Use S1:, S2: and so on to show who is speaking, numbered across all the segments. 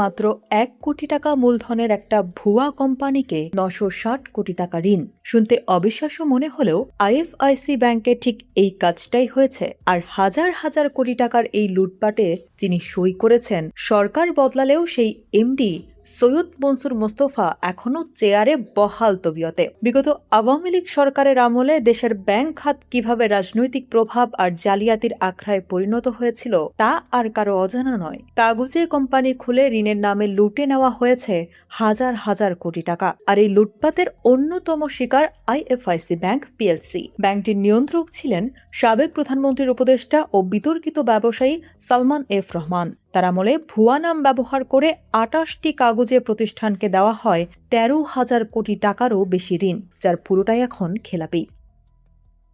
S1: মাত্র ১ কোটি টাকা মূলধনের একটা ভুয়া কোম্পানিকে ৯৬০ কোটি টাকা ঋণ। শুনতে অবিশ্বাস্য মনে হলেও আইএফআইসি ব্যাংকে ঠিক এই কাজটাই হয়েছে। আর হাজার হাজার কোটি টাকার এই লুটপাটে যিনি সই করেছেন, সরকার বদলালেও সেই এমডি সৈয়দ মনসুর মোস্তফা এখনো চেয়ারে বহাল তবিয়তে। বিগত আওয়ামী লীগ সরকারের আমলে দেশের ব্যাংক খাত কিভাবে রাজনৈতিক প্রভাব আর জালিয়াতির আখড়ায় পরিণত হয়েছিল তা আর কারো অজানা নয়। কাগজে কোম্পানি খুলে ঋণের নামে লুটে নেওয়া হয়েছে হাজার হাজার কোটি টাকা। আর এই লুটপাতের অন্যতম শিকার আইএফআইসি ব্যাংক পিএলসি। ব্যাংকটির নিয়ন্ত্রক ছিলেন সাবেক প্রধানমন্ত্রীর উপদেষ্টা ও বিতর্কিত ব্যবসায়ী সালমান এফ রহমান। তার আমলে ভুয়া নাম ব্যবহার করে ২৮টি কাগজে প্রতিষ্ঠানকে দেওয়া হয় ১৩,০০০ কোটি টাকারও বেশি ঋণ, যার পুরোটাই এখন খেলাপি।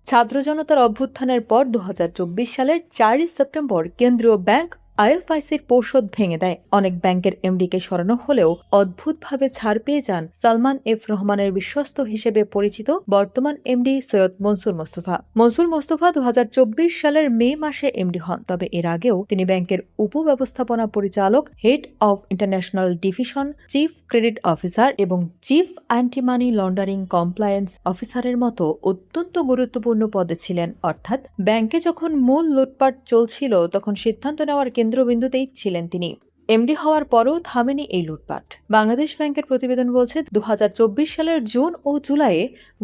S1: ছাত্র জনতার অভ্যুত্থানের পর ২০২৪ সালের ৪ সেপ্টেম্বর কেন্দ্রীয় ব্যাংক আইএফআইসির পর্ষদ ভেঙে দেয়। অনেক ব্যাংকের এমডিকে সরানো হলেও অদ্ভুতভাবে ছাড় পেয়ে যান সালমান এফ রহমানের বিশ্বস্ত হিসেবে পরিচিত বর্তমান এমডি সৈয়দ মনসুর মোস্তফা। মনসুর মোস্তফা ২০২৪ সালের মে মাসে এমডি হন। তবে এর আগেও তিনি ব্যাংকের উপব্যবস্থাপনা পরিচালক, head of international division, chief credit officer এবং chief anti money laundering compliance অফিসারের মতো অত্যন্ত গুরুত্বপূর্ণ পদে ছিলেন। অর্থাৎ ব্যাংকে যখন মূল লুটপাট চলছিল তখন সিদ্ধান্ত নেওয়ার কেন্দ্রবিন্দুতেই ছিলেন তিনি। এমডি হওয়ার পরও থামেনি এই লুটপাট। বাংলাদেশ ব্যাংকের প্রতিবেদন বলছে ২০২৪ সালের জুন ও জুলাইয়ে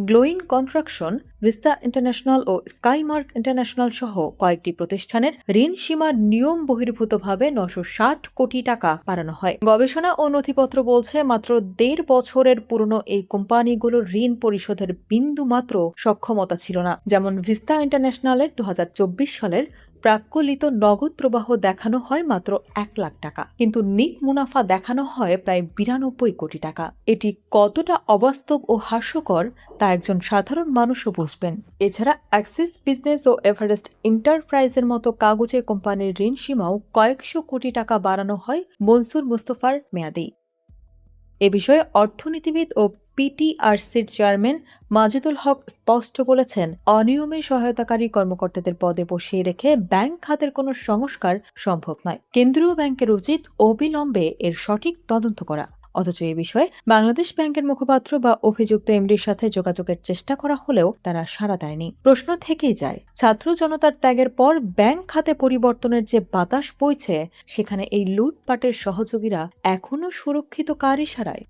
S1: গ্লোয়িং কনস্ট্রাকশন, ভিস্তা ইন্টারন্যাশনাল ও স্কাইমার্ক ইন্টারন্যাশনাল সহ কয়েকটি প্রতিষ্ঠানের ঋণ সীমা নিয়ম বহির্ভূতভাবে ৯৬০ কোটি টাকা বাড়ানো হয়। গবেষণা ও নথিপত্র বলছে মাত্র ১.৫ বছরের পুরনো এই কোম্পানিগুলোর ঋণ পরিশোধের বিন্দু মাত্র সক্ষমতা ছিল না। যেমন ভিস্তা ইন্টারন্যাশনালের ২০২৪ সালের প্রাক্কলিত নগদ প্রবাহ দেখানো হয় মাত্র ১ লাখ টাকা, কিন্তু নিট মুনাফা দেখানো হয় প্রায় ৯২ কোটি টাকা। এটি কতটা অবাস্তব ও হাস্যকর তা একজন সাধারণ মানুষও বুঝবেন। এছাড়া অ্যাক্সিস বিজনেস ও এভারেস্ট এন্টারপ্রাইজের মতো কাগজে কোম্পানির ঋণ সীমাও কয়েকশো কোটি টাকা বাড়ানো হয় মনসুর মোস্তফার মেয়াদেই। এ বিষয়ে অর্থনীতিবিদ ও পিটিআরসির চেয়ারম্যান মাজেদুল হক স্পষ্ট বলেছেন, অনিয়মে সহায়তাকারী কর্মকর্তাদের পদে বসিয়ে রেখে ব্যাংক খাতের কোনো সংস্কার সম্ভব নয়। কেন্দ্রীয় ব্যাংকের উচিত অবিলম্বে এর সঠিক তদন্ত করা। অথচ এ বিষয়ে বাংলাদেশ ব্যাংকের মুখপাত্র বা অভিযুক্ত এমডির সাথে যোগাযোগের চেষ্টা করা হলেও তারা সাড়া দেয়নি। প্রশ্ন থেকেই যায়, ছাত্র জনতার ত্যাগের পর ব্যাংক খাতে পরিবর্তনের যে বাতাস বইছে, সেখানে এই লুটপাটের সহযোগীরা এখনো সুরক্ষিত কার ইশারায়?